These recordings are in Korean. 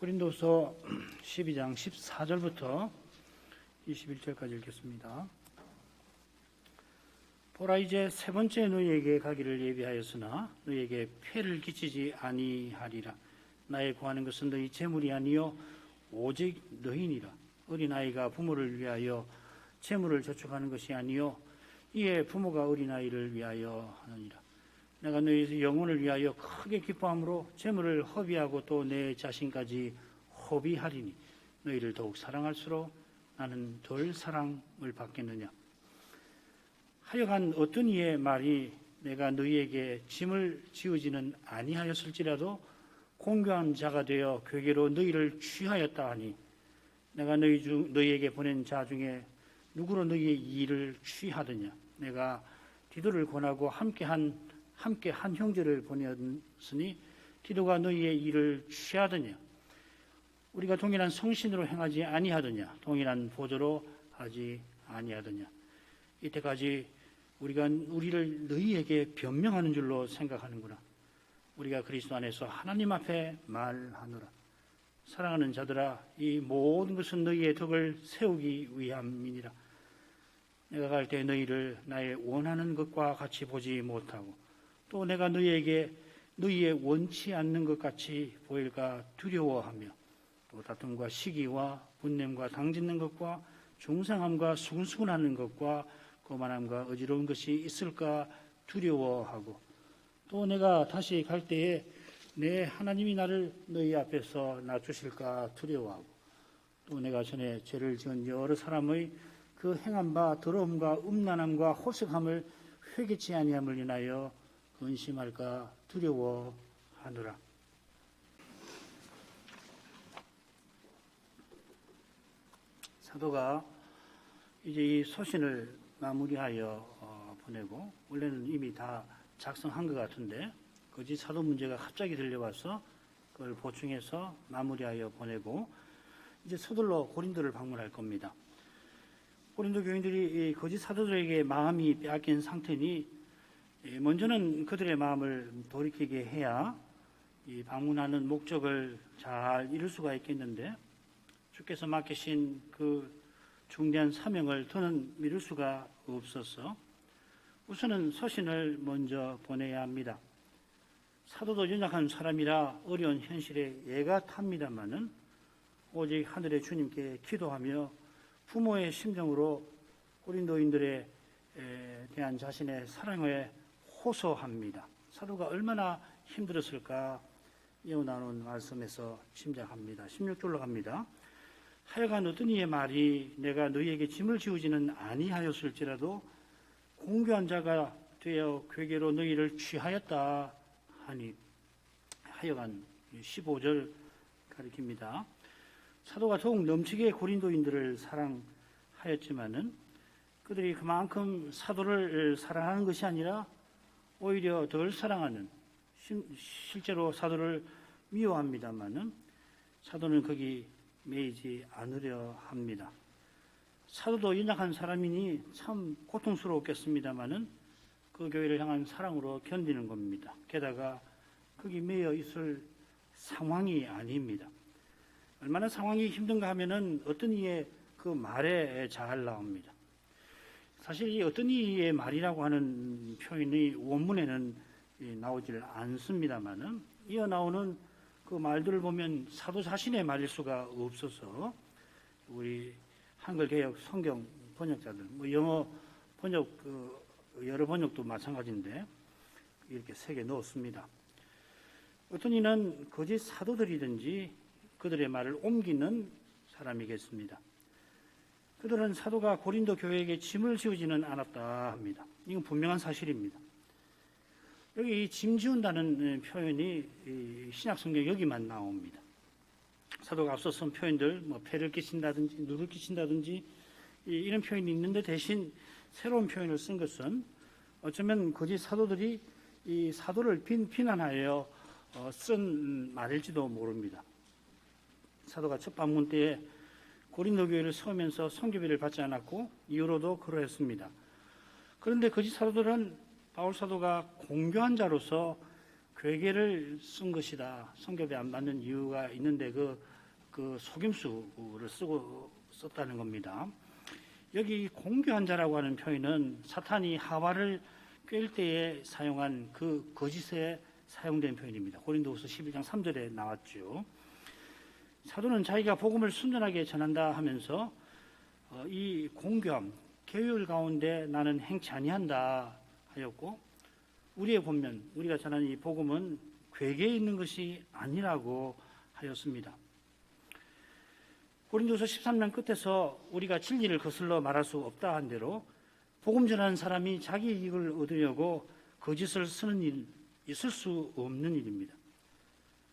고린도서 12장 14절부터 21절까지 읽겠습니다. 보라, 이제 세 번째 너희에게 가기를 예비하였으나 너희에게 폐를 끼치지 아니하리라. 나의 구하는 것은 너희 재물이 아니요 오직 너희니라. 어린아이가 부모를 위하여 재물을 저축하는 것이 아니요 이에 부모가 어린아이를 위하여 하느니라. 내가 너희 영혼을 위하여 크게 기뻐함으로 재물을 허비하고 또 내 자신까지 허비하리니 너희를 더욱 사랑할수록 나는 덜 사랑을 받겠느냐. 하여간 어떤 이의 말이 내가 너희에게 짐을 지우지는 아니하였을지라도 공교한 자가 되어 괴계로 너희를 취하였다 하니 내가 너희에게 보낸 자 중에 누구로 너희의 일을 취하느냐. 내가 디도를 권하고 함께 한 형제를 보내었으니 디도가 너희의 일을 취하더냐. 우리가 동일한 성신으로 행하지 아니하더냐. 동일한 보조로 하지 아니하더냐. 이때까지 우리를 너희에게 변명하는 줄로 생각하는구나. 우리가 그리스도 안에서 하나님 앞에 말하노라. 사랑하는 자들아, 이 모든 것은 너희의 덕을 세우기 위함이니라. 내가 갈 때 너희를 나의 원하는 것과 같이 보지 못하고 또 내가 너희에게 너희의 원치 않는 것 같이 보일까 두려워하며 또 다툼과 시기와 분냄과 당짓는 것과 중상함과 수근수근하는 것과 거만함과 어지러운 것이 있을까 두려워하고 또 내가 다시 갈 때에 내 하나님이 나를 너희 앞에서 낮추실까 두려워하고 또 내가 전에 죄를 지은 여러 사람의 그 행한 바 더러움과 음란함과 호색함을 회개치 아니함을 인하여 근심할까 두려워하노라. 사도가 이제 이 서신을 마무리하여 보내고 원래는 이미 다 작성한 것 같은데 거짓 사도 문제가 갑자기 들려와서 그걸 보충해서 마무리하여 보내고 이제 서둘러 고린도를 방문할 겁니다. 고린도 교인들이 거짓 사도들에게 마음이 빼앗긴 상태니 먼저는 그들의 마음을 돌이키게 해야 이 방문하는 목적을 잘 이룰 수가 있겠는데 주께서 맡기신 그 중대한 사명을 더는 미룰 수가 없어서 우선은 서신을 먼저 보내야 합니다. 사도도 연약한 사람이라 어려운 현실에 애가 탑니다마는 오직 하늘의 주님께 기도하며 부모의 심정으로 고린도인들에 대한 자신의 사랑에 호소합니다. 사도가 얼마나 힘들었을까 이어 나눈 말씀에서 짐작합니다. 16절로 갑니다. 하여간 어떤 이의 말이 내가 너희에게 짐을 지우지는 아니하였을지라도 공교한 자가 되어 괴계로 너희를 취하였다 하니 하여간 15절 가리킵니다. 사도가 더욱 넘치게 고린도인들을 사랑하였지만은 그들이 그만큼 사도를 사랑하는 것이 아니라 오히려 덜 사랑하는 실제로 사도를 미워합니다마는 사도는 거기 매이지 않으려 합니다. 사도도 연약한 사람이니 참 고통스러웠겠습니다마는 그 교회를 향한 사랑으로 견디는 겁니다. 게다가 거기 매여 있을 상황이 아닙니다. 얼마나 상황이 힘든가 하면은 어떤 이의 그 말에 잘 나옵니다. 사실 이 어떤 이의 말이라고 하는 표현이 원문에는 나오질 않습니다만은 이어 나오는 그 말들을 보면 사도 자신의 말일 수가 없어서 우리 한글 개역 성경 번역자들, 영어 번역 여러 번역도 마찬가지인데 이렇게 새겨 넣었습니다. 어떤 이는 거짓 사도들이든지 그들의 말을 옮기는 사람이겠습니다. 그들은 사도가 고린도 교회에게 짐을 지우지는 않았다 합니다. 이건 분명한 사실입니다. 여기 짐 지운다는 표현이 신약 성경 여기만 나옵니다. 사도가 앞서 쓴 표현들, 폐를 끼친다든지 누를 끼친다든지 이런 표현이 있는데 대신 새로운 표현을 쓴 것은 어쩌면 거짓 사도들이 이 사도를 비난하여 쓴 말일지도 모릅니다. 사도가 첫 방문 때에 고린도 교회를 세우면서 선교비를 받지 않았고 이후로도 그러했습니다. 그런데 거짓 사도들은 바울 사도가 공교한 자로서 괴계를 쓴 것이다. 성경에 안 맞는 이유가 있는데 그 속임수를 썼다는 겁니다. 여기 공교한 자라고 하는 표현은 사탄이 하와를 꿰일 때에 사용한 그 거짓에 사용된 표현입니다. 고린도후서 11장 3절에 나왔죠. 사도는 자기가 복음을 순전하게 전한다 하면서 이 공교함, 계율 가운데 나는 행치 아니한다 하였고, 우리의 본면, 우리가 전하는 이 복음은 괴계에 있는 것이 아니라고 하였습니다. 고린도서 13장 끝에서 우리가 진리를 거슬러 말할 수 없다 한 대로 복음 전하는 사람이 자기 이익을 얻으려고 거짓을 쓰는 일, 있을 수 없는 일입니다.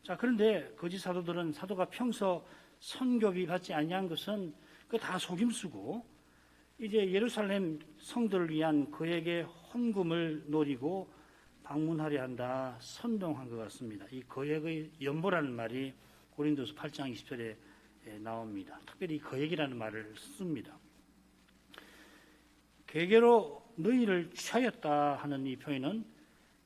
자, 그런데 거짓 사도들은 사도가 평소 선교비 받지 아니한 것은 그 다 속임수고, 이제 예루살렘 성도를 위한 그에게 헌금을 노리고 방문하려 한다 선동한 것 같습니다. 이 거액의 연보라는 말이 고린도서 8장 20절에 나옵니다. 특별히 거액이라는 말을 씁니다. 괴계로 너희를 취하였다 하는 이 표현은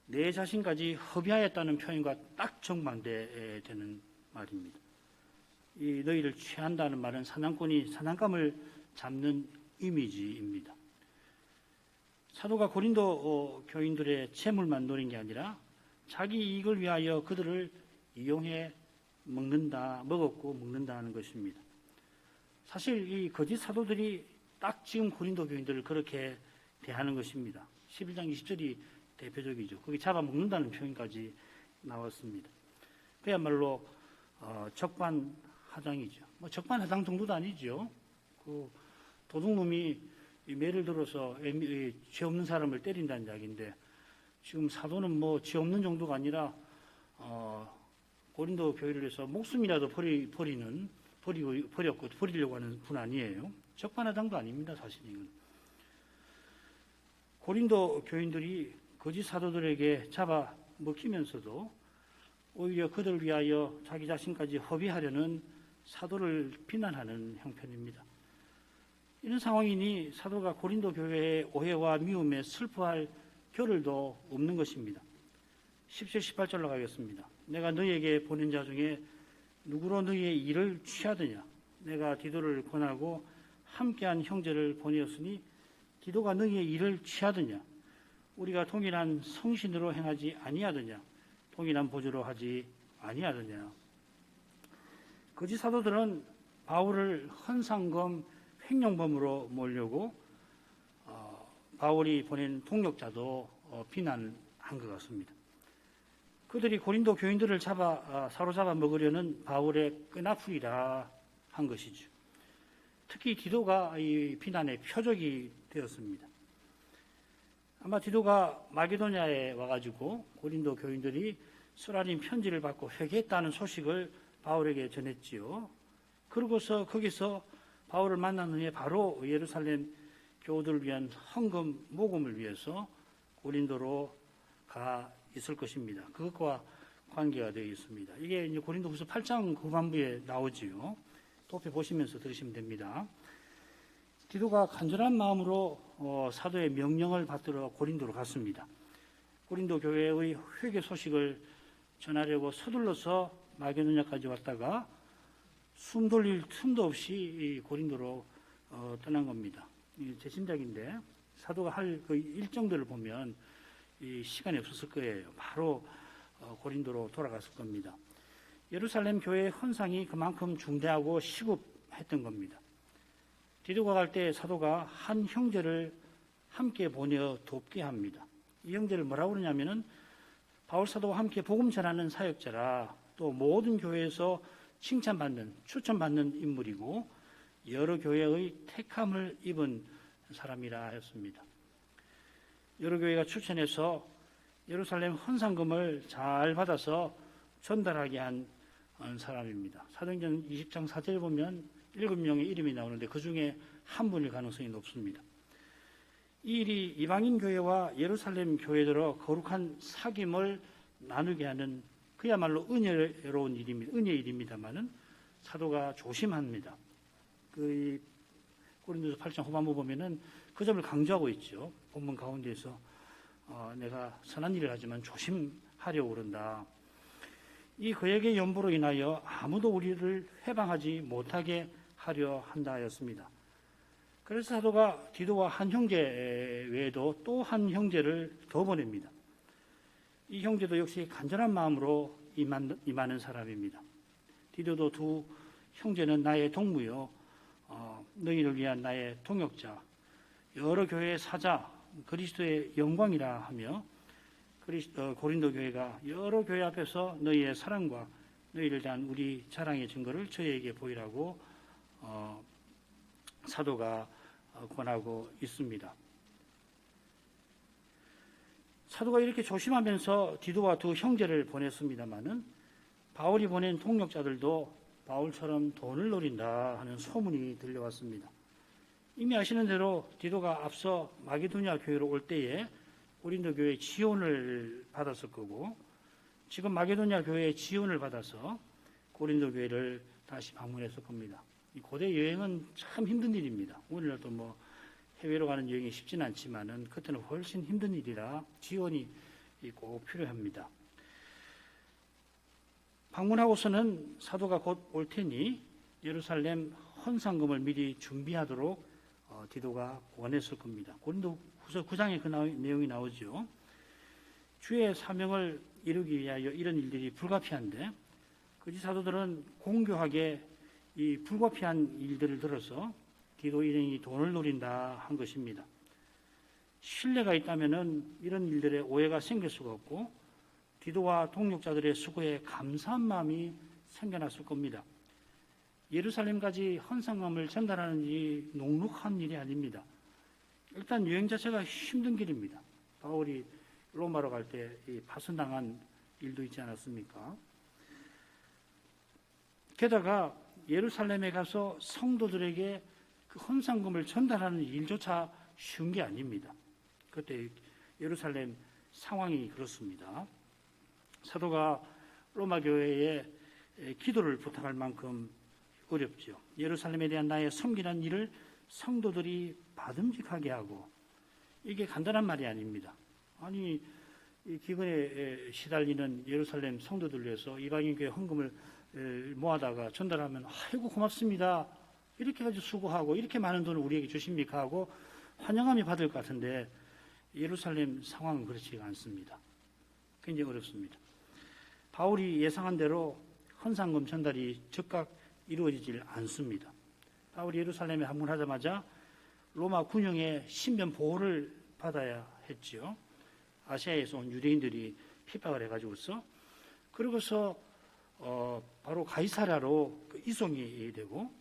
내 자신까지 허비하였다는 표현과 딱 정반대되는 말입니다. 이 너희를 취한다는 말은 사냥꾼이 사냥감을 잡는 이미지입니다. 사도가 고린도 교인들의 재물만 노린 게 아니라 자기 이익을 위하여 그들을 이용해 먹었고 먹는다 하는 것입니다. 사실 이 거짓 사도들이 딱 지금 고린도 교인들을 그렇게 대하는 것입니다. 11장 20절이 대표적이죠. 거기 잡아먹는다는 표현까지 나왔습니다. 그야말로 적반하장이죠. 뭐 적반하장 정도도 아니죠. 그 도둑놈이 매를 들어서 죄 없는 사람을 때린다는 이야기인데, 지금 사도는 뭐 죄 없는 정도가 아니라 고린도 교회를 위해서 목숨이라도 버리려고 하는 분 아니에요. 적반하장도 아닙니다. 사실 이건. 고린도 교인들이 거짓 사도들에게 잡아 먹히면서도 오히려 그들을 위하여 자기 자신까지 허비하려는 사도를 비난하는 형편입니다. 이런 상황이니 사도가 고린도 교회의 오해와 미움에 슬퍼할 겨를도 없는 것입니다. 10절 18절로 가겠습니다. 내가 너희에게 보낸 자 중에 누구로 너희의 일을 취하더냐? 내가 디도를 권하고 함께한 형제를 보내었으니 디도가 너희의 일을 취하더냐? 우리가 동일한 성신으로 행하지 아니하더냐? 동일한 보조로 하지 아니하더냐? 거짓 사도들은 바울을 헌상검 횡령범으로 몰려고 바울이 보낸 동역자도 비난한 것 같습니다. 그들이 고린도 교인들을 사로잡아 먹으려는 바울의 끈아풀이라 한 것이죠. 특히 디도가 이 비난의 표적이 되었습니다. 아마 디도가 마게도냐에 와가지고 고린도 교인들이 쓰라린 편지를 받고 회개했다는 소식을 바울에게 전했지요. 그러고서 거기서 바울을 만난 후에 바로 예루살렘 교우들을 위한 헌금 모금을 위해서 고린도로 가 있을 것입니다. 그것과 관계가 되어 있습니다. 이게 이제 고린도후서 8장 후반부에 나오지요. 도표 보시면서 들으시면 됩니다. 디도가 간절한 마음으로 사도의 명령을 받들어 고린도로 갔습니다. 고린도 교회의 회개 소식을 전하려고 서둘러서 마게도냐까지 왔다가 숨 돌릴 틈도 없이 고린도로 떠난 겁니다. 제 짐작인데 사도가 할 그 일정들을 보면 이 시간이 없었을 거예요. 바로 고린도로 돌아갔을 겁니다. 예루살렘 교회의 헌상이 그만큼 중대하고 시급했던 겁니다. 디도가 갈 때 사도가 한 형제를 함께 보내어 돕게 합니다. 이 형제를 뭐라고 그러냐면은 바울 사도와 함께 복음 전하는 사역자라, 또 모든 교회에서 칭찬받는, 추천받는 인물이고 여러 교회의 택함을 입은 사람이라 하였습니다. 여러 교회가 추천해서 예루살렘 헌상금을 잘 받아서 전달하게 한 사람입니다. 사도행전 20장 4절에 보면 7명의 이름이 나오는데 그 중에 한 분일 가능성이 높습니다. 이 일이 이방인 교회와 예루살렘 교회들어 거룩한 사귐을 나누게 하는 그야말로 은혜로운 일입니다. 은혜의 일입니다만은 사도가 조심합니다. 그 고린도서 8장 후반부 보면은 그 점을 강조하고 있죠. 본문 가운데에서 내가 선한 일을 하지만 조심하라 하려고 그런다. 이 그에게 연보로 인하여 아무도 우리를 해방하지 못하게 하려 한다 하였습니다. 그래서 사도가 디도와 한 형제 외에도 또 한 형제를 더 보냅니다. 이 형제도 역시 간절한 마음으로 임하는 사람입니다. 디도도 두 형제는 나의 동무요, 너희를 위한 나의 동역자, 여러 교회의 사자, 그리스도의 영광이라 하며 고린도 교회가 여러 교회 앞에서 너희의 사랑과 너희를 대한 우리 자랑의 증거를 저희에게 보이라고 사도가 권하고 있습니다. 사도가 이렇게 조심하면서 디도와 두 형제를 보냈습니다마는 바울이 보낸 동역자들도 바울처럼 돈을 노린다 하는 소문이 들려왔습니다. 이미 아시는 대로 디도가 앞서 마게도냐 교회로 올 때에 고린도 교회의 지원을 받았을 거고, 지금 마게도냐 교회의 지원을 받아서 고린도 교회를 다시 방문했을 겁니다. 이 고대 여행은 참 힘든 일입니다. 오늘날도 해외로 가는 여행이 쉽지는 않지만은 그때는 훨씬 힘든 일이라 지원이 꼭 필요합니다. 방문하고서는 사도가 곧 올 테니 예루살렘 헌상금을 미리 준비하도록 디도가 권했을 겁니다. 고린도 후서 9장에 그 내용이 나오죠. 주의 사명을 이루기 위하여 이런 일들이 불가피한데 그지 사도들은 공교하게 이 불가피한 일들을 들어서 디도 일행이 돈을 노린다 한 것입니다. 신뢰가 있다면은 이런 일들에 오해가 생길 수가 없고 디도와 동역자들의 수고에 감사한 마음이 생겨났을 겁니다. 예루살렘까지 헌상금을 전달하는 일이 녹록한 일이 아닙니다. 일단 여행 자체가 힘든 길입니다. 바울이 로마로 갈 때 파손당한 일도 있지 않았습니까? 게다가 예루살렘에 가서 성도들에게 그 헌상금을 전달하는 일조차 쉬운 게 아닙니다. 그때 예루살렘 상황이 그렇습니다. 사도가 로마 교회에 기도를 부탁할 만큼 어렵죠. 예루살렘에 대한 나의 섬기는 일을 성도들이 받음직하게 하고, 이게 간단한 말이 아닙니다. 아니, 이 기근에 시달리는 예루살렘 성도들 위해서 이방인 교회 헌금을 모아다가 전달하면 아이고 고맙습니다. 이렇게 가지고 수고하고 이렇게 많은 돈을 우리에게 주십니까 하고 환영함이 받을 것 같은데 예루살렘 상황은 그렇지가 않습니다. 굉장히 어렵습니다. 바울이 예상한 대로 헌상금 전달이 즉각 이루어지질 않습니다. 바울이 예루살렘에 방문하자마자 로마 군영의 신변 보호를 받아야 했지요. 아시아에서 온 유대인들이 핍박을 해가지고서 그러고서 바로 가이사랴로 이송이 되고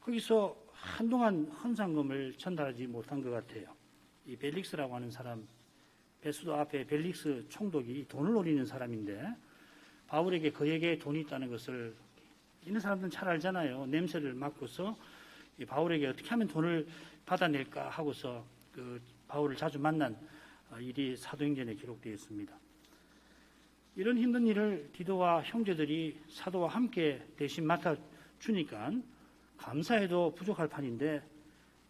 거기서 한동안 헌상금을 전달하지 못한 것 같아요. 이 벨릭스라고 하는 사람, 베수도 앞에 벨릭스 총독이 돈을 노리는 사람인데 바울에게 그에게 돈이 있다는 것을 있는 사람들은 잘 알잖아요. 냄새를 맡고서 이 바울에게 어떻게 하면 돈을 받아낼까 하고서 그 바울을 자주 만난 일이 사도행전에 기록되어 있습니다. 이런 힘든 일을 디도와 형제들이 사도와 함께 대신 맡아주니까 감사해도 부족할 판인데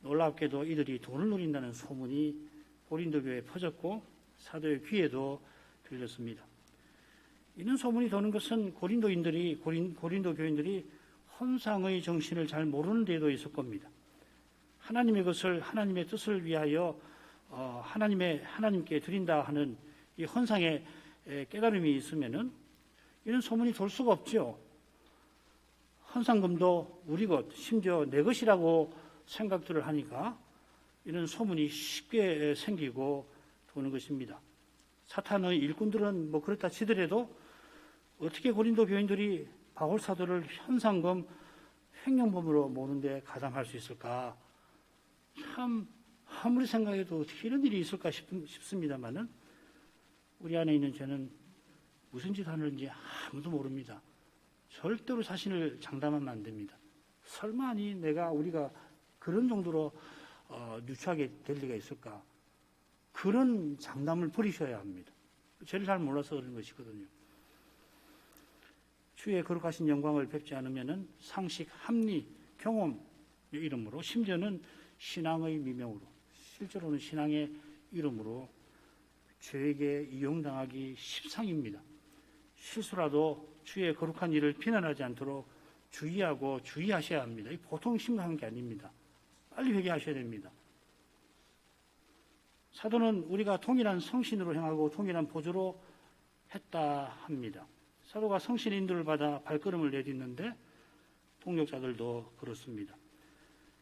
놀랍게도 이들이 돈을 노린다는 소문이 고린도 교회에 퍼졌고 사도의 귀에도 들렸습니다. 이런 소문이 도는 것은 고린도 교인들이 헌상의 정신을 잘 모르는 데도 있을 겁니다. 하나님의 것을 하나님의 뜻을 위하여 하나님께 드린다 하는 이 헌상의 깨달음이 있으면은 이런 소문이 돌 수가 없죠. 헌상금도 우리 것, 심지어 내 것이라고 생각들을 하니까 이런 소문이 쉽게 생기고 도는 것입니다. 사탄의 일꾼들은 그렇다 치더라도 어떻게 고린도 교인들이 바울 사도를 현상금 횡령범으로 모는데 가담할 수 있을까? 참 아무리 생각해도 어떻게 이런 일이 있을까 싶습니다만은 우리 안에 있는 죄는 무슨 짓 하는지 아무도 모릅니다. 절대로 자신을 장담하면 안 됩니다. 설마 우리가 그런 정도로 누추하게 될 리가 있을까? 그런 장담을 버리셔야 합니다. 죄를 잘 몰라서 그런 것이거든요. 주의 거룩하신 영광을 뵙지 않으면은 상식, 합리, 경험의 이름으로 심지어는 신앙의 미명으로 실제로는 신앙의 이름으로 죄에게 이용당하기 십상입니다. 실수라도 주의 거룩한 일을 비난하지 않도록 주의하고 주의하셔야 합니다. 이 보통 심각한 게 아닙니다. 빨리 회개하셔야 됩니다. 사도는 우리가 동일한 성신으로 행하고 동일한 보조로 했다 합니다. 사도가 성신의 인도를 받아 발걸음을 내딛는데 동역자들도 그렇습니다.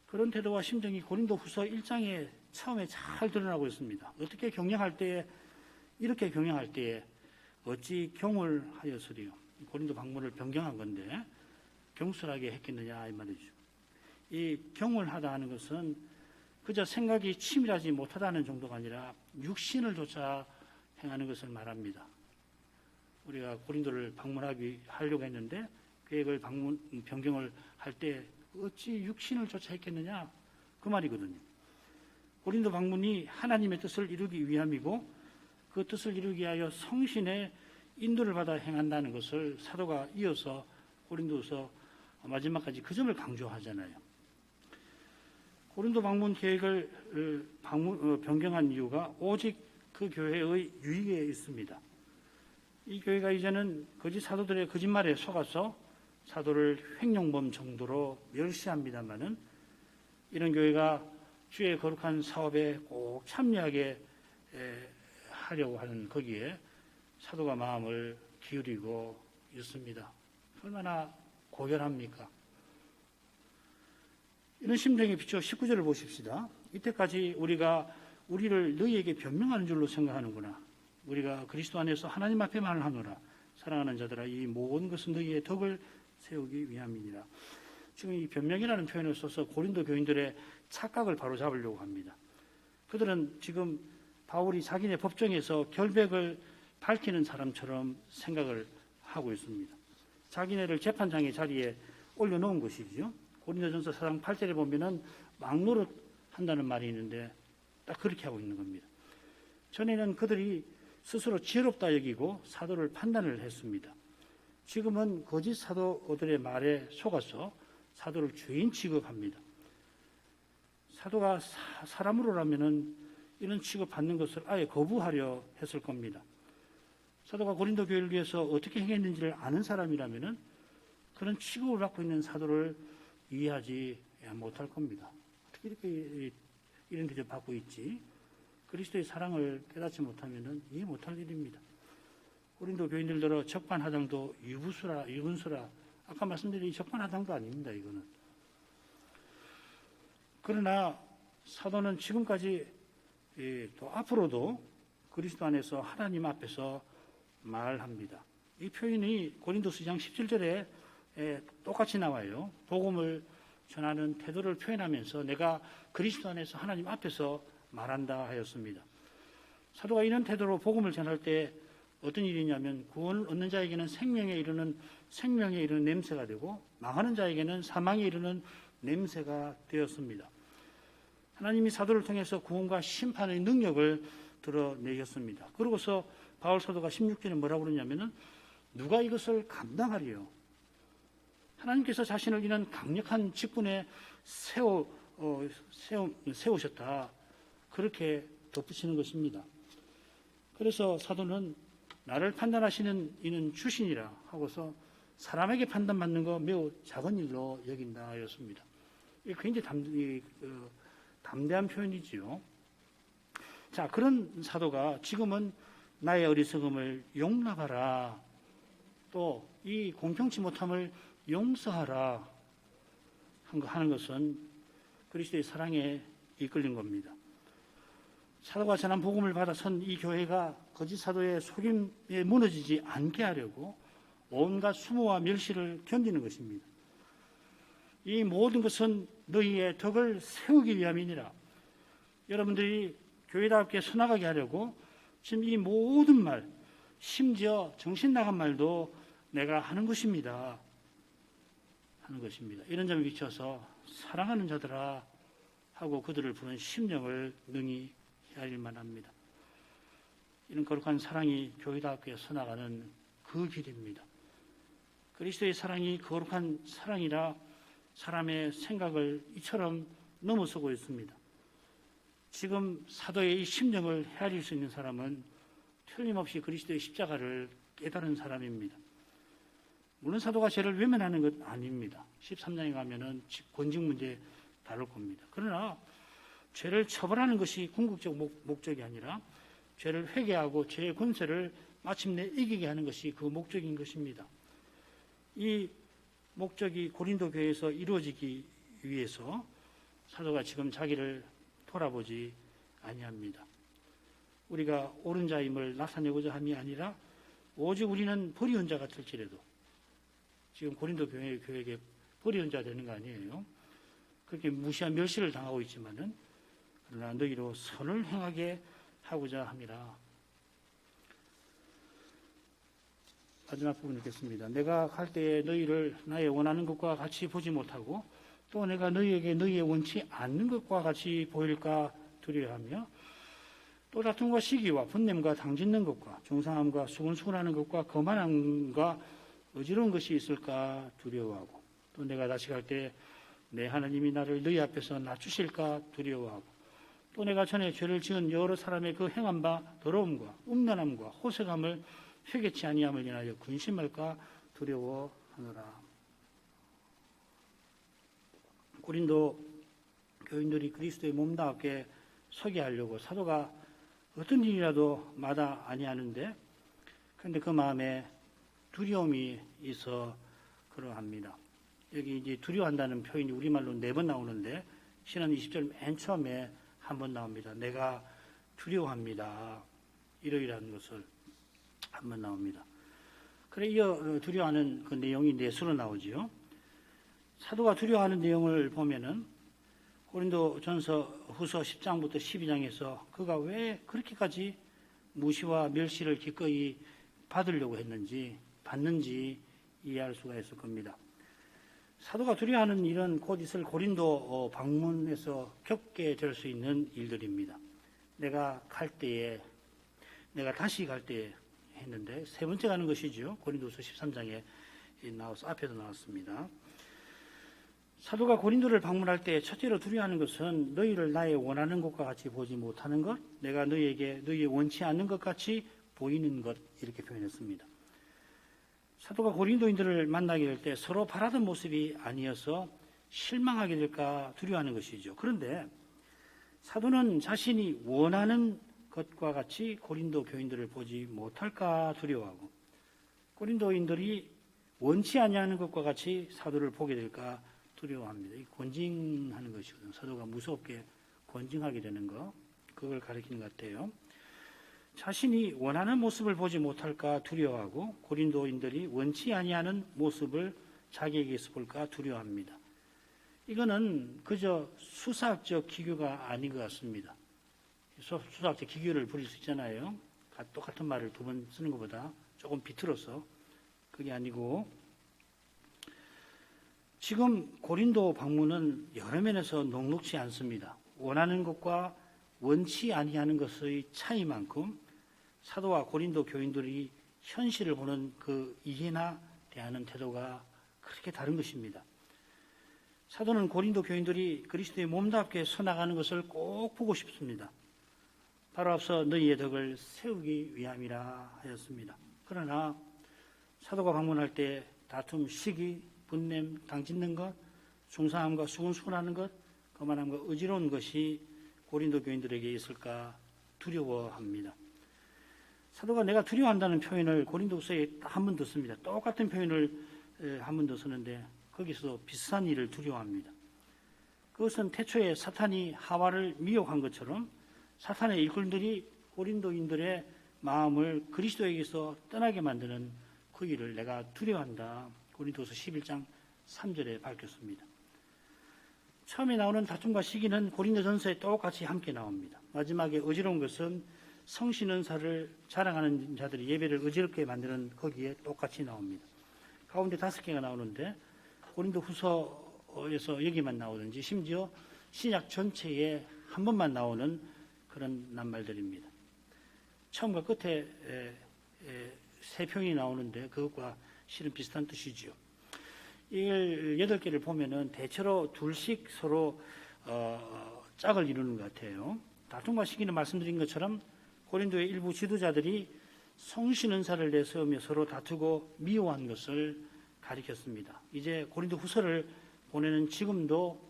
그런 태도와 심정이 고린도후서 1장에 처음에 잘 드러나고 있습니다. 어떻게 경영할 때에 이렇게 경영할 때에 어찌 경을 하였으리요. 고린도 방문을 변경한 건데 경솔하게 했겠느냐 이 말이죠. 이 경을 하다 하는 것은 그저 생각이 치밀하지 못하다는 정도가 아니라 육신을 조차 행하는 것을 말합니다. 우리가 고린도를 하려고 했는데 계획을 변경을 할 때 어찌 육신을 조차 했겠느냐 그 말이거든요. 고린도 방문이 하나님의 뜻을 이루기 위함이고 그 뜻을 이루기 위하여 성신의 인도를 받아 행한다는 것을 사도가 이어서 고린도서 마지막까지 그 점을 강조하잖아요. 고린도 방문 계획을 변경한 이유가 오직 그 교회의 유익에 있습니다. 이 교회가 이제는 거짓 사도들의 거짓말에 속아서 사도를 횡령범 정도로 멸시합니다마는 이런 교회가 주의 거룩한 사업에 꼭 참여하게 하려고 하는 거기에 사도가 마음을 기울이고 있습니다. 얼마나 고결합니까? 이런 심정에 비추어 19절을 보십시다. 이때까지 우리가 우리를 너희에게 변명하는 줄로 생각하는구나. 우리가 그리스도 안에서 하나님 앞에 말을 하노라. 사랑하는 자들아, 이 모든 것은 너희의 덕을 세우기 위함이니라. 지금 이 변명이라는 표현을 써서 고린도 교인들의 착각을 바로잡으려고 합니다. 그들은 지금 바울이 자기네 법정에서 결백을 밝히는 사람처럼 생각을 하고 있습니다. 자기네를 재판장의 자리에 올려놓은 것이죠. 고린도전서 4장 8절에 보면은 막노릇 한다는 말이 있는데 딱 그렇게 하고 있는 겁니다. 전에는 그들이 스스로 지혜롭다 여기고 사도를 판단을 했습니다. 지금은 거짓 사도들의 말에 속아서 사도를 죄인 취급합니다. 사도가 사람으로라면은 이런 취급받는 것을 아예 거부하려 했을 겁니다. 사도가 고린도 교회를 위해서 어떻게 행했는지를 아는 사람이라면은 그런 취급을 받고 있는 사도를 이해하지 못할 겁니다. 어떻게 이렇게 이런 대접 받고 있지? 그리스도의 사랑을 깨닫지 못하면은 이해 못할 일입니다. 고린도 교인들더러 적반하장도 유분수라. 아까 말씀드린 적반하장도 아닙니다. 이거는. 그러나 사도는 지금까지 또 앞으로도 그리스도 안에서 하나님 앞에서 말합니다. 이 표현이 고린도서 2장 17절에 똑같이 나와요. 복음을 전하는 태도를 표현하면서 내가 그리스도 안에서 하나님 앞에서 말한다 하였습니다. 사도가 이런 태도로 복음을 전할 때 어떤 일이냐면 구원을 얻는 자에게는 생명에 이르는 냄새가 되고 망하는 자에게는 사망에 이르는 냄새가 되었습니다. 하나님이 사도를 통해서 구원과 심판의 능력을 드러내셨습니다. 그러고서 바울 사도가 16절에 뭐라고 그러냐면은 누가 이것을 감당하리요? 하나님께서 자신을 이런 강력한 직분에 세우셨다. 그렇게 덧붙이는 것입니다. 그래서 사도는 나를 판단하시는 이는 주신이라 하고서 사람에게 판단받는 거 매우 작은 일로 여긴다 하였습니다. 이게 굉장히 담대한 표현이지요. 자, 그런 사도가 지금은 나의 어리석음을 용납하라. 또 이 공평치 못함을 용서하라 하는 것은 그리스도의 사랑에 이끌린 겁니다. 사도가 전한 복음을 받아 선 이 교회가 거짓 사도의 속임에 무너지지 않게 하려고 온갖 수모와 멸시를 견디는 것입니다. 이 모든 것은 너희의 덕을 세우기 위함이니라. 여러분들이 교회답게 서나가게 하려고 지금 이 모든 말, 심지어 정신 나간 말도 내가 하는 것입니다. 이런 점에 비춰서 사랑하는 자들아 하고 그들을 부른 심령을 능히 헤아릴 만합니다. 이런 거룩한 사랑이 교회답게 서나가는 그 길입니다. 그리스도의 사랑이 거룩한 사랑이라 사람의 생각을 이처럼 넘어서고 있습니다. 지금 사도의 이 심령을 헤아릴 수 있는 사람은 틀림없이 그리스도의 십자가를 깨달은 사람입니다. 물론 사도가 죄를 외면하는 것 아닙니다. 13장에 가면은 권직 문제 다룰 겁니다. 그러나 죄를 처벌하는 것이 궁극적 목적이 아니라 죄를 회개하고 죄의 권세를 마침내 이기게 하는 것이 그 목적인 것입니다. 이 목적이 고린도 교회에서 이루어지기 위해서 사도가 지금 자기를 돌아보지 아니합니다. 우리가 옳은 자임을 나타내고자 함이 아니라 오직 우리는 버리운 자 같을지라도, 지금 고린도 교회에게 버리운 자 되는 거 아니에요. 그렇게 무시한 멸시를 당하고 있지만은 그러나 너희로 선을 행하게 하고자 함이라. 마지막 부분 읽겠습니다. 내가 갈 때에 너희를 나의 원하는 것과 같이 보지 못하고 또 내가 너희에게 너희의 원치 않는 것과 같이 보일까 두려워하며 또 다툼과 시기와 분냄과 당짓는 것과 중상함과 수근수근하는 것과 거만함과 어지러운 것이 있을까 두려워하고 또 내가 다시 갈 때 내 하나님이 나를 너희 앞에서 낮추실까 두려워하고 또 내가 전에 죄를 지은 여러 사람의 그 행한 바 더러움과 음란함과 호색함을 회개치 아니함을 인하여 근심할까 두려워하노라. 고린도 교인들이 그리스도의 몸답게 서게 하려고 사도가 어떤 일이라도 마다 아니하는데, 그런데 그 마음에 두려움이 있어 그러합니다. 여기 이제 두려워한다는 표현이 우리말로 4번 나오는데 신한 20절 맨 처음에 한 번 나옵니다. 내가 두려워합니다. 이러이러한 것을 한 번 나옵니다. 그래 이어 두려워하는 그 내용이 4수로 나오지요. 사도가 두려워하는 내용을 보면은 고린도 전서 후서 10장부터 12장에서 그가 왜 그렇게까지 무시와 멸시를 기꺼이 받는지 이해할 수가 있을 겁니다. 사도가 두려워하는 일은 곧 있을 고린도 방문에서 겪게 될 수 있는 일들입니다. 내가 다시 갈 때에 했는데 세 번째 가는 것이죠. 고린도서 13장에 나와서 앞에도 나왔습니다. 사도가 고린도를 방문할 때 첫째로 두려워하는 것은 너희를 나의 원하는 것과 같이 보지 못하는 것, 내가 너희에게 너희의 원치 않는 것 같이 보이는 것, 이렇게 표현했습니다. 사도가 고린도인들을 만나게 될 때 서로 바라던 모습이 아니어서 실망하게 될까 두려워하는 것이죠. 그런데 사도는 자신이 원하는 것과 같이 고린도 교인들을 보지 못할까 두려워하고 고린도인들이 원치 아니하는 것과 같이 사도를 보게 될까 두려워합니다. 권징하는 것이거든요. 사도가 무섭게 권징하게 되는 것, 그걸 가리키는 것 같아요. 자신이 원하는 모습을 보지 못할까 두려워하고 고린도인들이 원치 아니하는 모습을 자기에게서 볼까 두려워합니다. 이거는 그저 수사학적 기교가 아닌 것 같습니다. 수사학적 기교를 부릴 수 있잖아요. 똑같은 말을 2번 쓰는 것보다 조금 비틀어서. 그게 아니고 지금 고린도 방문은 여러 면에서 녹록지 않습니다. 원하는 것과 원치 아니하는 것의 차이만큼 사도와 고린도 교인들이 현실을 보는 그 이해나 대하는 태도가 그렇게 다른 것입니다. 사도는 고린도 교인들이 그리스도의 몸답게 서나가는 것을 꼭 보고 싶습니다. 바로 앞서 너희의 덕을 세우기 위함이라 하였습니다. 그러나 사도가 방문할 때 다툼, 시기, 분냄, 당짓는 것, 중상함과 수근수근하는 것, 거만함과 어지러운 것이 고린도 교인들에게 있을까 두려워합니다. 사도가 내가 두려워한다는 표현을 고린도서에 한 번 더 씁니다. 똑같은 표현을 한 번 더 쓰는데 거기서 비슷한 일을 두려워합니다. 그것은 태초에 사탄이 하와를 미혹한 것처럼 사탄의 일꾼들이 고린도인들의 마음을 그리스도에게서 떠나게 만드는 그 일을 내가 두려워한다. 고린도서 11장 3절에 밝혔습니다. 처음에 나오는 다툼과 시기는 고린도전서에 똑같이 함께 나옵니다. 마지막에 어지러운 것은 성신은사를 자랑하는 자들이 예배를 어지럽게 만드는 거기에 똑같이 나옵니다. 가운데 5개가 나오는데 고린도 후서에서 여기만 나오든지 심지어 신약 전체에 한 번만 나오는 그런 낱말들입니다. 처음과 끝에 3평이 나오는데 그것과 실은 비슷한 뜻이죠. 이걸 8개를 보면은 대체로 둘씩 서로 짝을 이루는 것 같아요. 다툼과 시기는 말씀드린 것처럼 고린도의 일부 지도자들이 성신 은사를 내세우며 서로 다투고 미워한 것을 가리켰습니다. 이제 고린도 후서를 보내는 지금도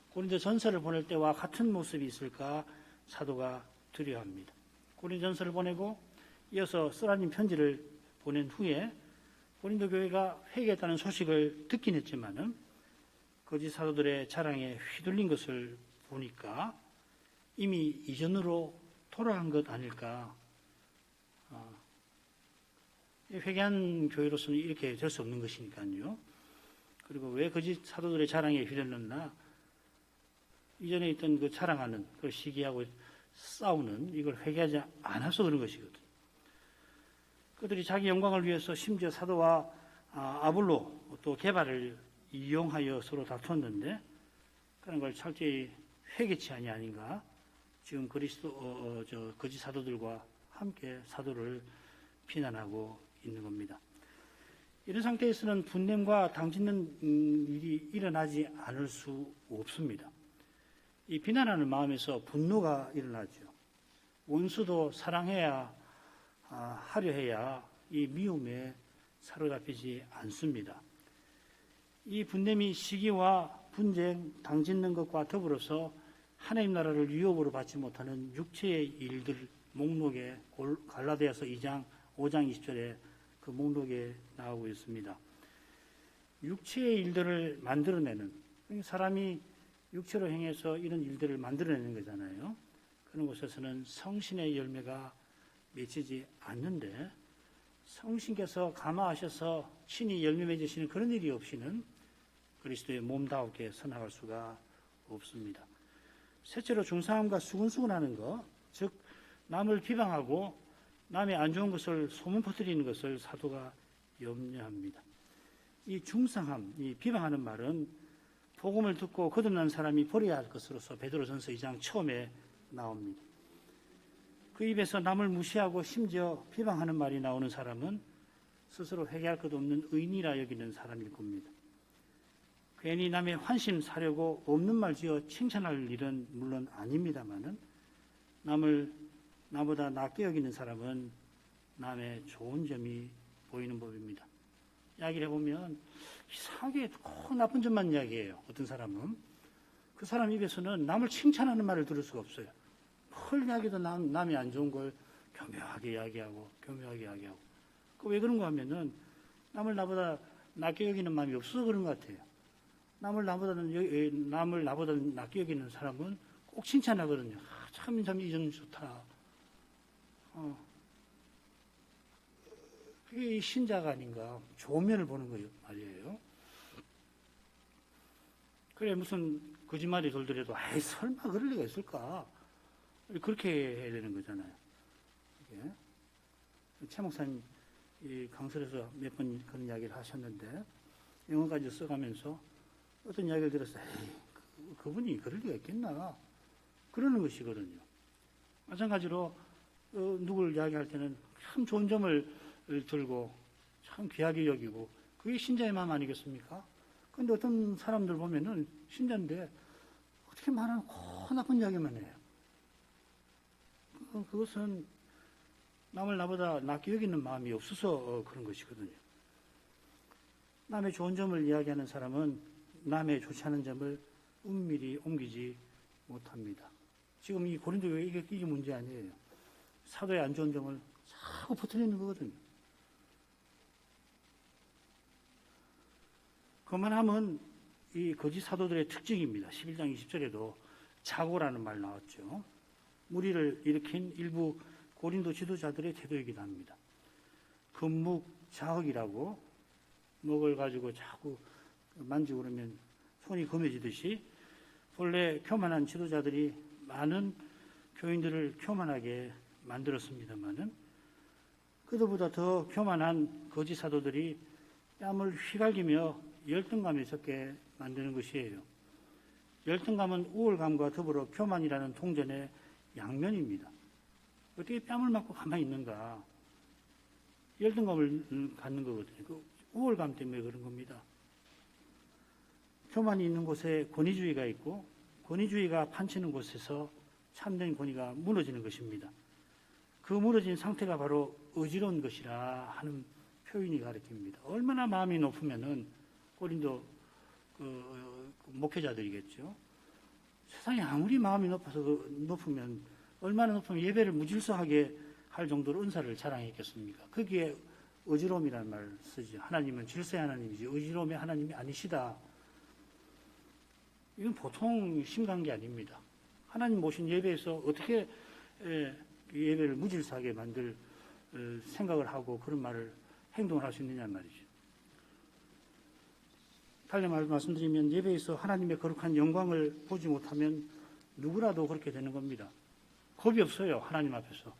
고린도 전서를 보낼 때와 같은 모습이 있을까 사도가 두려워합니다. 고린도 전서를 보내고 이어서 쓰라린 편지를 보낸 후에 고린도 교회가 회개했다는 소식을 듣긴 했지만은 거짓 사도들의 자랑에 휘둘린 것을 보니까 이미 이전으로 돌아간 것 아닐까. 회개한 교회로서는 이렇게 될 수 없는 것이니까요. 그리고 왜 거짓 사도들의 자랑에 휘둘렀나? 이전에 있던 그 자랑하는 그 시기하고 싸우는 이걸 회개하지 않아서 그런 것이거든. 그들이 자기 영광을 위해서 심지어 사도와 아볼로 또 게바를 이용하여 서로 다투었는데 그런 걸 철저히 회개치 아닌가? 지금 거짓 사도들과 함께 사도를 비난하고 있는 겁니다. 이런 상태에서는 분냄과 당짓는 일이 일어나지 않을 수 없습니다. 이 비난하는 마음에서 분노가 일어나죠. 원수도 사랑해야 하려 해야 이 미움에 사로잡히지 않습니다. 이 분냄이 시기와 분쟁, 당짓는 것과 더불어서 하나님 나라를 유업으로 받지 못하는 육체의 일들 목록에 갈라디아서 2장 5장 20절에 그 목록에 나오고 있습니다. 육체의 일들을 만들어내는 사람이 육체로 행해서 이런 일들을 만들어내는 거잖아요. 그런 곳에서는 성신의 열매가 맺히지 않는데 성신께서 감화하셔서 친히 열매 맺으시는 그런 일이 없이는 그리스도의 몸다우게 서나갈 수가 없습니다. 셋째로 중상함과 수근수근하는 것, 즉 남을 비방하고 남의 안 좋은 것을 소문 퍼뜨리는 것을 사도가 염려합니다. 이 중상함, 이 비방하는 말은 복음을 듣고 거듭난 사람이 버려야 할 것으로서 베드로전서 2장 처음에 나옵니다. 그 입에서 남을 무시하고 심지어 비방하는 말이 나오는 사람은 스스로 회개할 것 없는 의인이라 여기는 사람일 겁니다. 괜히 남의 환심 사려고 없는 말 지어 칭찬할 일은 물론 아닙니다만은 남을 나보다 낫게 여기는 사람은 남의 좋은 점이 보이는 법입니다. 이야기를 해보면 이상하게 꼭 나쁜 점만 이야기해요. 어떤 사람은 그 사람 입에서는 남을 칭찬하는 말을 들을 수가 없어요. 헐 이야기도 남이 안 좋은 걸 교묘하게 이야기하고 그 왜 그런가 하면은 남을 나보다 낫게 여기는 마음이 없어서 그런 것 같아요. 남을 나보다 낫게 여기는 사람은 꼭 칭찬하거든요. 참 이 점 좋다. 그게 신자가 아닌가. 좋은 면을 보는 거예요, 말이에요. 그래, 무슨 거짓말이 돌더라도, 설마 그럴 리가 있을까? 그렇게 해야 되는 거잖아요. 최 목사님, 이 강설에서 몇 번 그런 이야기를 하셨는데, 영어까지 써가면서 어떤 이야기를 들었어요. 그분이 그럴 리가 있겠나? 그러는 것이거든요. 마찬가지로, 누구를 이야기할 때는 참 좋은 점을 들고 참 귀하게 여기고 그게 신자의 마음 아니겠습니까? 그런데 어떤 사람들 보면은 신자인데 어떻게 말하는 코 나쁜 이야기만 해요. 그것은 남을 나보다 낫게 여기는 마음이 없어서 그런 것이거든요. 남의 좋은 점을 이야기하는 사람은 남의 좋지 않은 점을 은밀히 옮기지 못합니다. 지금 이 고린도 교회 이게 문제 아니에요. 사도의 안 좋은 점을 자꾸 퍼뜨리는 거거든요. 그만하면 이 거짓 사도들의 특징입니다. 11장 20절에도 자고라는 말 나왔죠. 무리를 일으킨 일부 고린도 지도자들의 태도이기도 합니다. 금묵자흑이라고 먹을 가지고 자꾸 만지고 그러면 손이 검해지듯이 본래 교만한 지도자들이 많은 교인들을 교만하게 만들었습니다만은 그들보다 더 교만한 거짓 사도들이 뺨을 휘갈기며 열등감에 섞게 만드는 것이에요. 열등감은 우월감과 더불어 교만이라는 통전의 양면입니다. 어떻게 뺨을 맞고 가만히 있는가? 열등감을 갖는 거거든요. 그 우월감 때문에 그런 겁니다. 교만이 있는 곳에 권위주의가 있고 권위주의가 판치는 곳에서 참된 권위가 무너지는 것입니다. 그 무너진 상태가 바로 어지러운 것이라 하는 표현이 가르칩니다. 얼마나 마음이 높으면은 고린도 목회자들이겠죠. 세상에 아무리 마음이 높으면 얼마나 높으면 예배를 무질서하게 할 정도로 은사를 자랑했겠습니까? 거기에 어지러움이라는 말을 쓰죠. 하나님은 질서의 하나님이지 어지러움의 하나님이 아니시다. 이건 보통 심각한 게 아닙니다. 하나님 모신 예배에서 어떻게 예배를 무질서하게 만들 생각을 하고 그런 말을 행동을 할 수 있느냐 말이죠. 달리 말씀드리면 예배에서 하나님의 거룩한 영광을 보지 못하면 누구라도 그렇게 되는 겁니다. 겁이 없어요. 하나님 앞에서.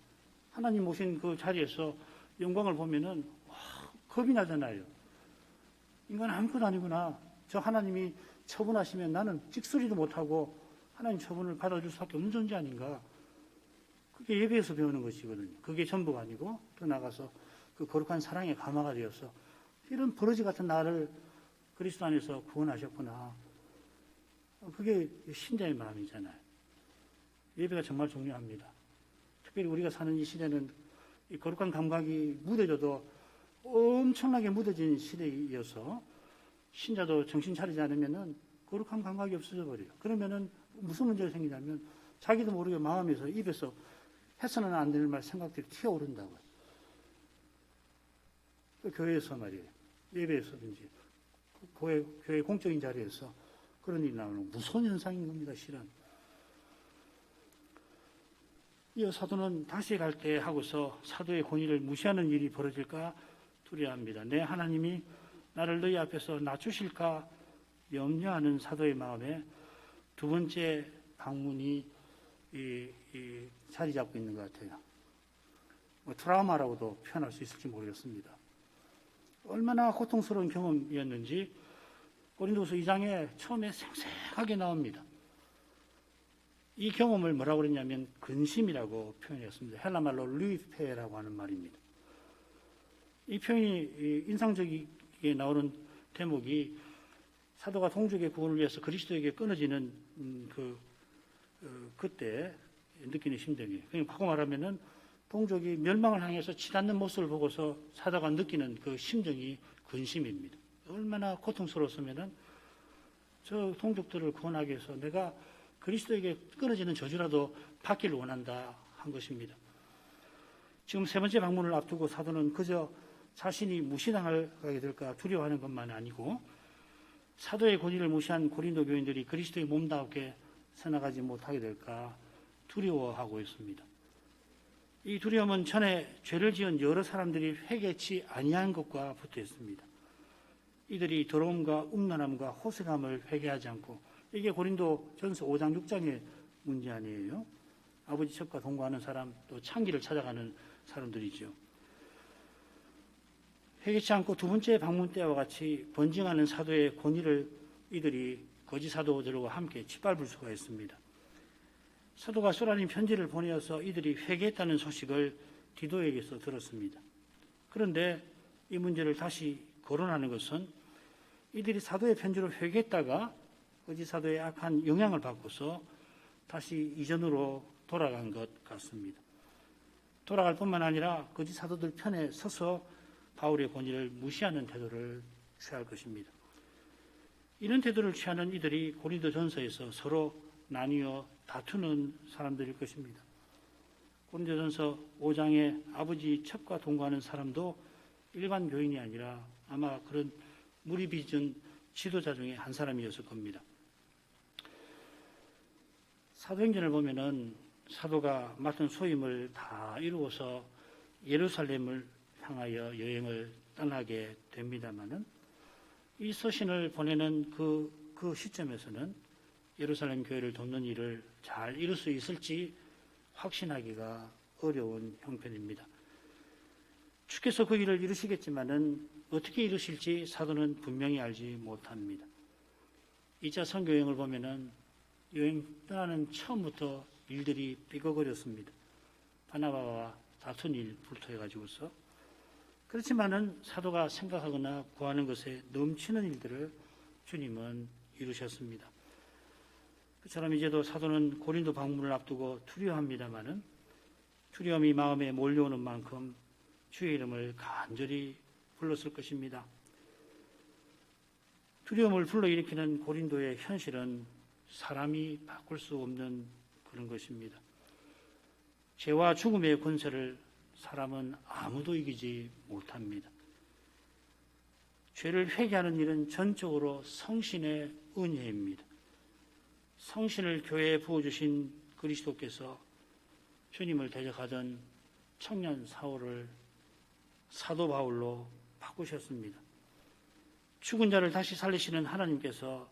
하나님 모신 그 자리에서 영광을 보면은 겁이 나잖아요. 인간 아무것도 아니구나. 저 하나님이 처분하시면 나는 찍소리도 못하고 하나님 처분을 받아줄 수밖에 없는 존재 아닌가. 그게 예배에서 배우는 것이거든요. 그게 전부가 아니고 또 나가서 그 거룩한 사랑의 가마가 되어서 이런 버러지 같은 나를 그리스도 안에서 구원하셨구나. 그게 신자의 마음이잖아요. 예배가 정말 중요합니다. 특별히 우리가 사는 이 시대는 이 거룩한 감각이 묻어져도 엄청나게 묻어진 시대이어서 신자도 정신 차리지 않으면은 거룩한 감각이 없어져 버려요. 그러면은 무슨 문제가 생기냐면 자기도 모르게 마음에서 입에서 해서는 안 될 말 생각들이 튀어오른다고요. 또 교회에서 말이에요. 예배에서든지 교회 공적인 자리에서 그런 일이 나오는 무서운 현상인 겁니다. 실은. 이어 사도는 다시 갈 때 하고서 사도의 권위를 무시하는 일이 벌어질까 두려워합니다. 내 하나님이 나를 너희 앞에서 낮추실까 염려하는 사도의 마음에 두 번째 방문이 자리 잡고 있는 것 같아요. 트라우마라고도 표현할 수 있을지 모르겠습니다. 얼마나 고통스러운 경험이었는지 고린도서 2장에 처음에 생생하게 나옵니다. 이 경험을 뭐라고 그랬냐면 근심이라고 표현했습니다. 헬라말로 루이페라고 하는 말입니다. 이 표현이 인상적이게 나오는 대목이 사도가 동족의 구원을 위해서 그리스도에게 끊어지는 그때 느끼는 심정이에요. 그러니까 바꿔 말하면은 동족이 멸망을 향해서 치닫는 모습을 보고서 사도가 느끼는 그 심정이 근심입니다. 얼마나 고통스러웠으면은 저 동족들을 구원하기 위해서 내가 그리스도에게 끊어지는 저주라도 받기를 원한다 한 것입니다. 지금 세 번째 방문을 앞두고 사도는 그저 자신이 무시당하게 될까 두려워하는 것만 아니고 사도의 권위를 무시한 고린도 교인들이 그리스도의 몸답게 서나가지 못하게 될까 두려워하고 있습니다. 이 두려움은 전에 죄를 지은 여러 사람들이 회개치 아니한 것과 붙어 있습니다. 이들이 더러움과 음란함과 호색함을 회개하지 않고 이게 고린도 전서 5장 6장의 문제 아니에요. 아버지 첩과 동거하는 사람 또 창기를 찾아가는 사람들이죠. 회개치 않고 두 번째 방문 때와 같이 번증하는 사도의 권위를 이들이 거짓 사도들과 함께 짓밟을 수가 있습니다. 사도가 쏘라린 편지를 보내어서 이들이 회개했다는 소식을 디도에게서 들었습니다. 그런데 이 문제를 다시 거론하는 것은 이들이 사도의 편지로 회개했다가 거짓 사도의 악한 영향을 받고서 다시 이전으로 돌아간 것 같습니다. 돌아갈 뿐만 아니라 거짓 사도들 편에 서서 바울의 권위를 무시하는 태도를 취할 것입니다. 이런 태도를 취하는 이들이 고린도 전서에서 서로 나뉘어 다투는 사람들일 것입니다. 고린도 전서 5장에 아버지 첩과 동거하는 사람도 일반 교인이 아니라 아마 그런 무리 빚은 지도자 중에 한 사람이었을 겁니다. 사도행전을 보면은 사도가 맡은 소임을 다 이루어서 예루살렘을 향하여 여행을 떠나게 됩니다마는 이 서신을 보내는 그 시점에서는 예루살렘 교회를 돕는 일을 잘 이룰 수 있을지 확신하기가 어려운 형편입니다. 주께서 그 일을 이루시겠지만은 어떻게 이루실지 사도는 분명히 알지 못합니다. 2차 선교 여행을 보면은 여행 떠나는 처음부터 일들이 삐걱거렸습니다. 바나바와 다툰 일부터 해가지고서. 그렇지만은 사도가 생각하거나 구하는 것에 넘치는 일들을 주님은 이루셨습니다. 그처럼 이제도 사도는 고린도 방문을 앞두고 두려워합니다마는 두려움이 마음에 몰려오는 만큼 주의 이름을 간절히 불렀을 것입니다. 두려움을 불러일으키는 고린도의 현실은 사람이 바꿀 수 없는 그런 것입니다. 죄와 죽음의 권세를 사람은 아무도 이기지 못합니다. 죄를 회개하는 일은 전적으로 성신의 은혜입니다. 성신을 교회에 부어주신 그리스도께서 주님을 대적하던 청년 사울을 사도 바울로 바꾸셨습니다. 죽은 자를 다시 살리시는 하나님께서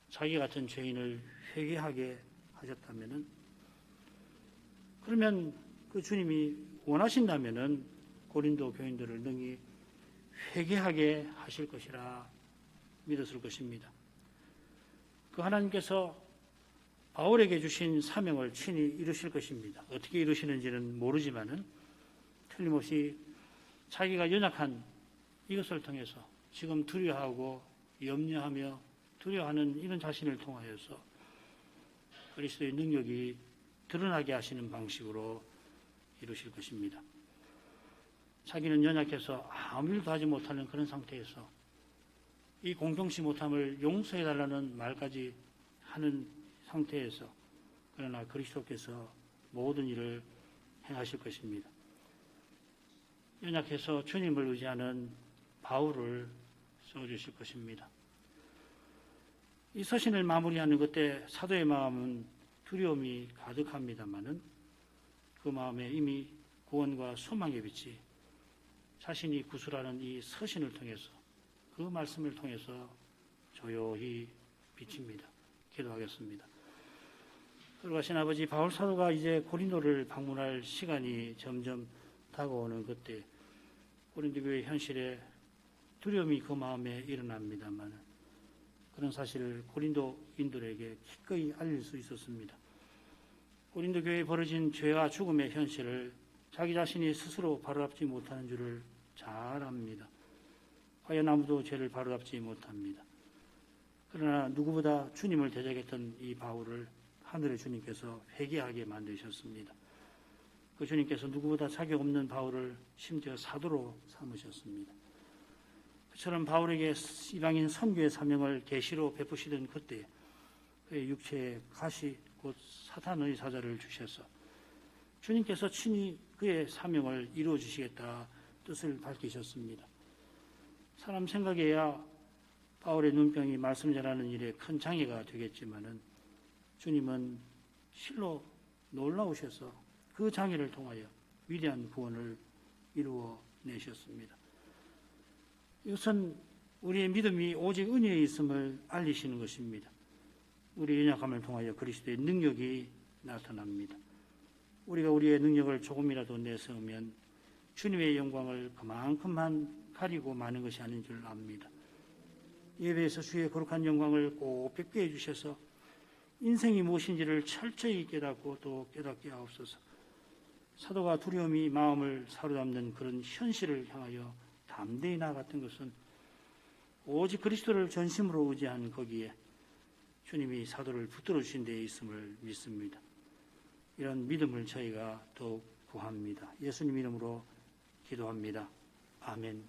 자기 같은 죄인을 회개하게 하셨다면은, 그러면 그 주님이 원하신다면은 고린도 교인들을 능히 회개하게 하실 것이라 믿었을 것입니다. 그 하나님께서 바울에게 주신 사명을 친히 이루실 것입니다. 어떻게 이루시는지는 모르지만은 틀림없이 자기가 연약한 이것을 통해서 지금 두려워하고 염려하며 두려워하는 이런 자신을 통하여서 그리스도의 능력이 드러나게 하시는 방식으로 이루실 것입니다. 자기는 연약해서 아무 일도 하지 못하는 그런 상태에서 이 공경치 못함을 용서해달라는 말까지 하는 상태에서, 그러나 그리스도께서 모든 일을 행하실 것입니다. 연약해서 주님을 의지하는 바울을 써주실 것입니다. 이 서신을 마무리하는 그때 사도의 마음은 두려움이 가득합니다마는 그 마음에 이미 구원과 소망의 빛이 자신이 구술하는 이 서신을 통해서, 그 말씀을 통해서 조용히 비칩니다. 기도하겠습니다. 돌아가신 아버지, 바울 사도가 이제 고린도를 방문할 시간이 점점 다가오는 그때 고린도 교회 현실에 두려움이 그 마음에 일어납니다만, 그런 사실을 고린도인들에게 기꺼이 알릴 수 있었습니다. 고린도 교회에 벌어진 죄와 죽음의 현실을 자기 자신이 스스로 바로잡지 못하는 줄을 잘 압니다. 과연 아무도 죄를 바로잡지 못합니다. 그러나 누구보다 주님을 대적했던 이 바울을 하늘의 주님께서 회개하게 만드셨습니다. 그 주님께서 누구보다 자격 없는 바울을 심지어 사도로 삼으셨습니다. 그처럼 바울에게 이방인 선교의 사명을 계시로 베푸시던 그때 그의 육체에 가시 곧 사탄의 사자를 주셔서 주님께서 친히 그의 사명을 이루어 주시겠다 뜻을 밝히셨습니다. 사람 생각에야 바울의 눈병이 말씀 전하는 일에 큰 장애가 되겠지만은 주님은 실로 놀라우셔서 그 장애를 통하여 위대한 구원을 이루어 내셨습니다. 이것은 우리의 믿음이 오직 은혜에 있음을 알리시는 것입니다. 우리의 연약함을 통하여 그리스도의 능력이 나타납니다. 우리가 우리의 능력을 조금이라도 내세우면 주님의 영광을 그만큼만 가리고 마는 것이 아닌 줄 압니다. 예배에서 주의 거룩한 영광을 꼭 뵙게 해주셔서 인생이 무엇인지를 철저히 깨닫고 또 깨닫게 하옵소서. 사도가 두려움이 마음을 사로잡는 그런 현실을 향하여 담대히 나아갔던 것은 오직 그리스도를 전심으로 의지한 거기에 주님이 사도를 붙들어 주신 데에 있음을 믿습니다. 이런 믿음을 저희가 더욱 구합니다. 예수님 이름으로 기도합니다. 아멘.